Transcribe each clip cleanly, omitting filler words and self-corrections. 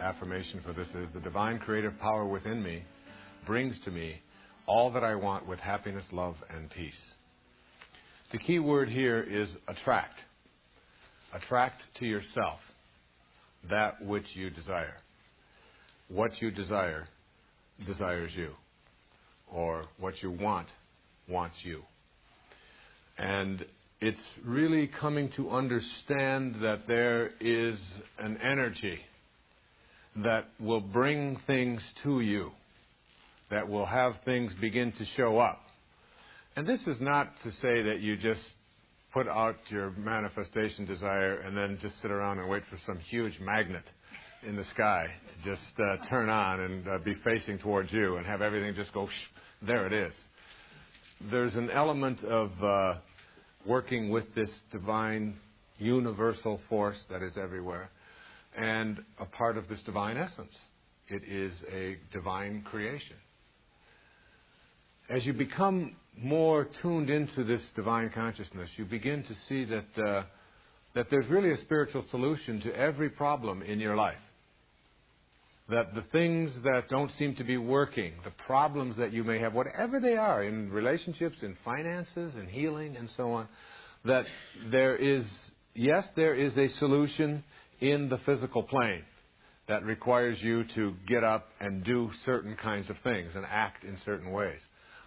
affirmation for this is, the divine creative power within me brings to me all that I want with happiness, love, and peace. The key word here is attract. Attract to yourself that which you desire. What you desire desires you, or what you want wants you. And it's really coming to understand that there is an energy that will bring things to you, that will have things begin to show up. And this is not to say that you just put out your manifestation desire and then just sit around and wait for some huge magnet in the sky to just turn on and be facing towards you and have everything just go, there it is. There's an element of working with this divine universal force that is everywhere, and a part of this divine essence. It is a divine creation. As you become more tuned into this divine consciousness, you begin to see that there's really a spiritual solution to every problem in your life. That the things that don't seem to be working, the problems that you may have, whatever they are, in relationships, in finances, in healing, and so on, that there is a solution in the physical plane that requires you to get up and do certain kinds of things and act in certain ways.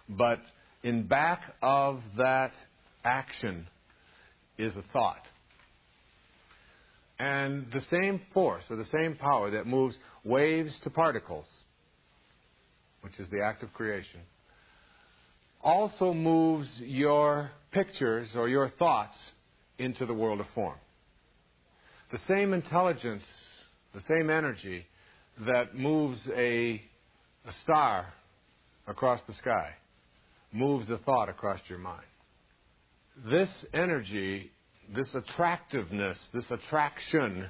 But in back of that action is a thought. And the same force or the same power that moves waves to particles, which is the act of creation, also moves your pictures or your thoughts into the world of form. The same intelligence, the same energy that moves a star across the sky moves a thought across your mind. This energy, this attractiveness, this attraction,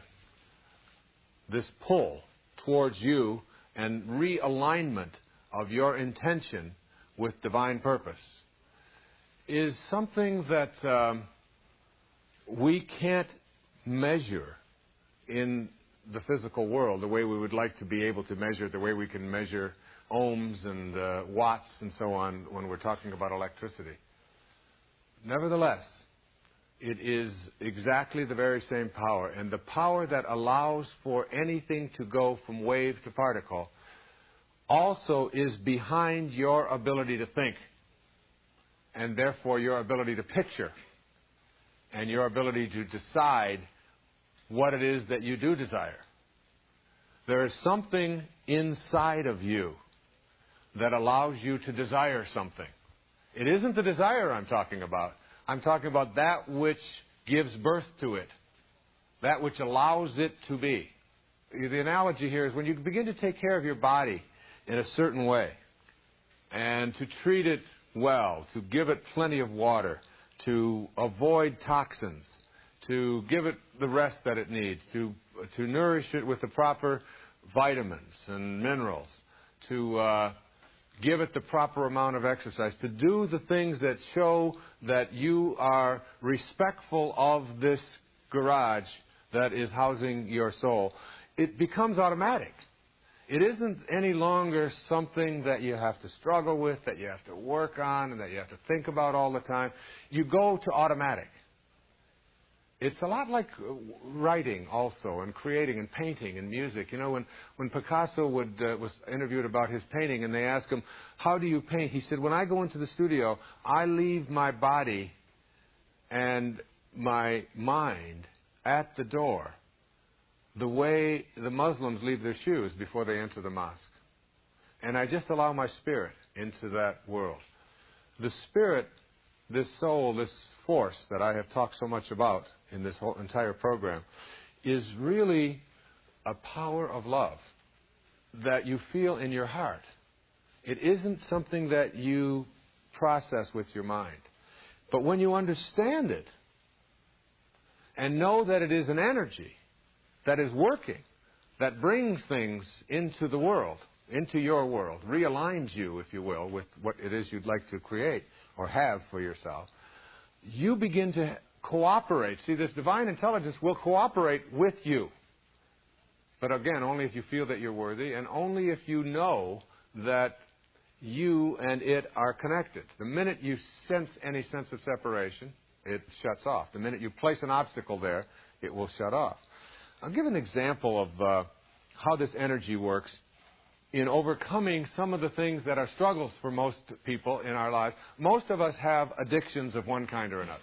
this pull towards you and realignment of your intention with divine purpose is something that we can't measure in the physical world the way we would like to be able to measure it, the way we can measure ohms and watts and so on when we're talking about electricity. Nevertheless, it is exactly the very same power, and the power that allows for anything to go from wave to particle also is behind your ability to think, and therefore your ability to picture, and your ability to decide what it is that you do desire. There is something inside of you that allows you to desire something. It isn't the desire I'm talking about. I'm talking about that which gives birth to it, that which allows it to be. The analogy here is when you begin to take care of your body in a certain way and to treat it well, to give it plenty of water, to avoid toxins, to give it the rest that it needs, to nourish it with the proper vitamins and minerals, to give it the proper amount of exercise, to do the things that show that you are respectful of this garage that is housing your soul. It becomes automatic. It isn't any longer something that you have to struggle with, that you have to work on, and that you have to think about all the time. You go to automatic. It's a lot like writing also, and creating, and painting, and music. You know, when Picasso was interviewed about his painting, and they asked him, how do you paint? He said, when I go into the studio, I leave my body and my mind at the door, the way the Muslims leave their shoes before they enter the mosque. And I just allow my spirit into that world. The spirit, this soul, this force that I have talked so much about in this whole entire program, is really a power of love that you feel in your heart. It isn't something that you process with your mind. But when you understand it and know that it is an energy that is working, that brings things into the world, into your world, realigns you, if you will, with what it is you'd like to create or have for yourself, you begin to cooperate. See, this divine intelligence will cooperate with you. But again, only if you feel that you're worthy, and only if you know that you and it are connected. The minute you sense any sense of separation, it shuts off. The minute you place an obstacle there, it will shut off. I'll give an example of how this energy works in overcoming some of the things that are struggles for most people in our lives. Most of us have addictions of one kind or another.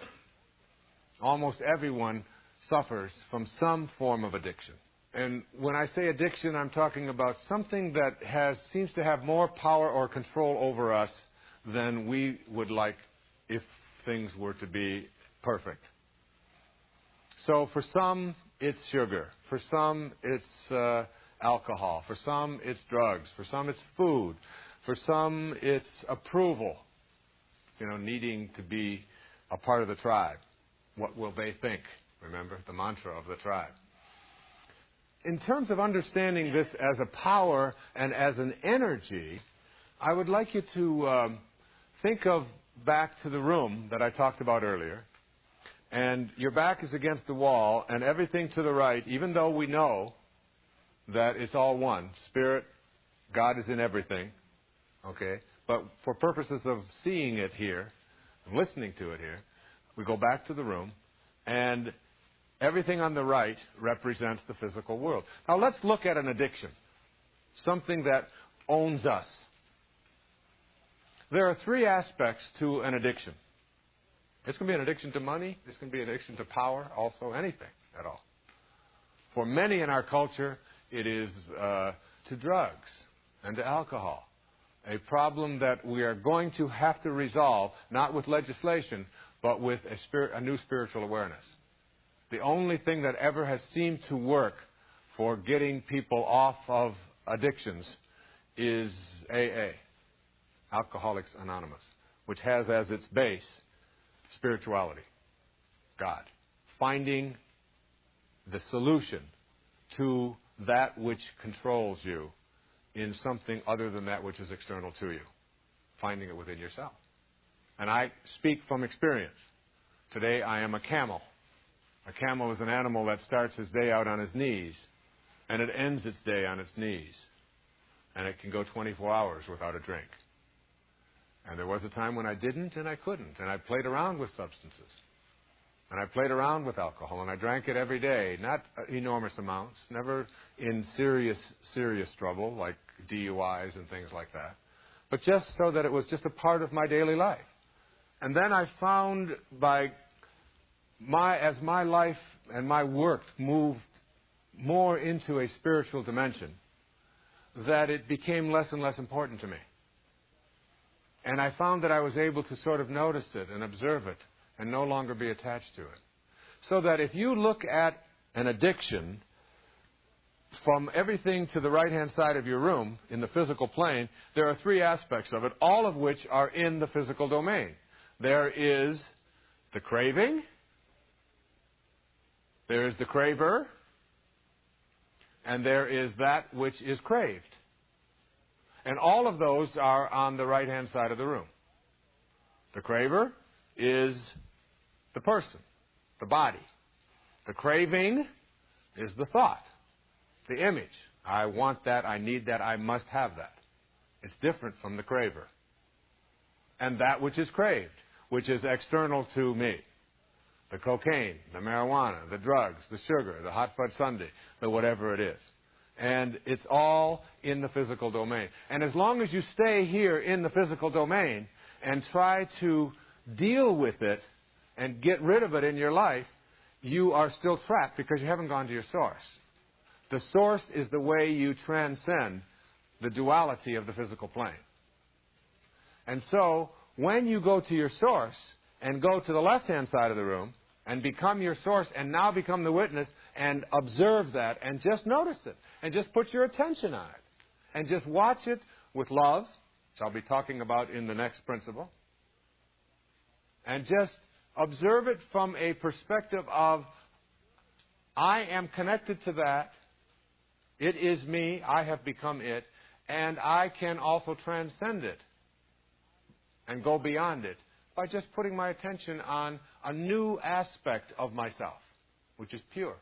Almost everyone suffers from some form of addiction. And when I say addiction, I'm talking about something that seems to have more power or control over us than we would like if things were to be perfect. So for some, it's sugar. For some, it's alcohol. For some, it's drugs. For some, it's food. For some, it's approval. Needing to be a part of the tribe. What will they think? Remember the mantra of the tribe. In terms of understanding this as a power and as an energy, I would like you to think of back to the room that I talked about earlier. And your back is against the wall, and everything to the right, even though we know that it's all one. Spirit, God is in everything. Okay? But for purposes of seeing it here, listening to it here, we go back to the room, and everything on the right represents the physical world. Now let's look at an addiction, something that owns us. There are three aspects to an addiction. It's going to be an addiction to money. It's going to be an addiction to power, also anything at all. For many in our culture, it is to drugs and to alcohol. A problem that we are going to have to resolve, not with legislation, but with a new spiritual awareness. The only thing that ever has seemed to work for getting people off of addictions is AA, Alcoholics Anonymous, which has as its base spirituality, God. Finding the solution to that which controls you in something other than that which is external to you. Finding it within yourself. And I speak from experience. Today I am a camel. A camel is an animal that starts his day out on his knees, and it ends its day on its knees. And it can go 24 hours without a drink. And there was a time when I didn't and I couldn't. And I played around with substances. And I played around with alcohol. And I drank it every day. Not enormous amounts. Never in serious trouble like DUIs and things like that. But just so that it was just a part of my daily life. And then I found as my life and my work moved more into a spiritual dimension, that it became less and less important to me. And I found that I was able to sort of notice it and observe it and no longer be attached to it. So that if you look at an addiction from everything to the right-hand side of your room in the physical plane, there are three aspects of it, all of which are in the physical domain. There is the craving, there is the craver, and there is that which is craved. And all of those are on the right-hand side of the room. The craver is the person, the body. The craving is the thought, the image. I want that, I need that, I must have that. It's different from the craver. And that which is craved, which is external to me. The cocaine, the marijuana, the drugs, the sugar, the hot fudge sundae, the whatever it is. And it's all in the physical domain. And as long as you stay here in the physical domain and try to deal with it and get rid of it in your life, you are still trapped because you haven't gone to your source. The source is the way you transcend the duality of the physical plane. And so, when you go to your source and go to the left-hand side of the room and become your source and now become the witness and observe that and just notice it and just put your attention on it and just watch it with love, which I'll be talking about in the next principle, and just observe it from a perspective of, I am connected to that, it is me, I have become it, and I can also transcend it and go beyond it by just putting my attention on a new aspect of myself, which is pure.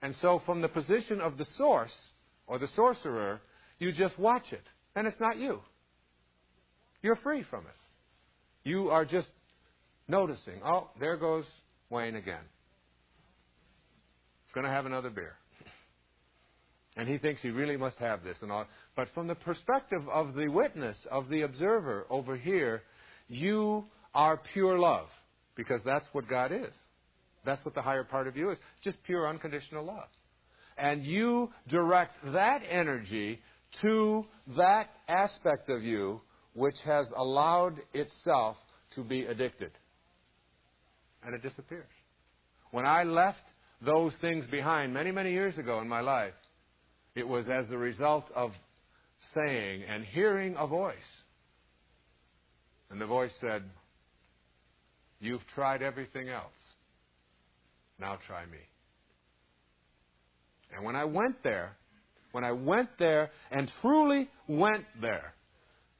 And so from the position of the source, or the sorcerer, you just watch it. And it's not you. You're free from it. You are just noticing, oh, there goes Wayne again. He's going to have another beer. And he thinks he really must have this and all. But from the perspective of the witness, of the observer over here, you are pure love. Because that's what God is. That's what the higher part of you is. Just pure unconditional love. And you direct that energy to that aspect of you which has allowed itself to be addicted. And it disappears. When I left those things behind many, many years ago in my life, it was as a result of saying and hearing a voice. And the voice said, "You've tried everything else. Now try me." And when I went there and truly went there,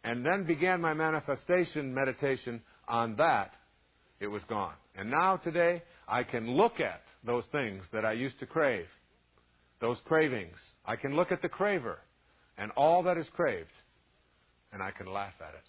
and then began my manifestation meditation on that, it was gone. And now today, I can look at those things that I used to crave, those cravings. I can look at the craver and all that is craved, and I can laugh at it.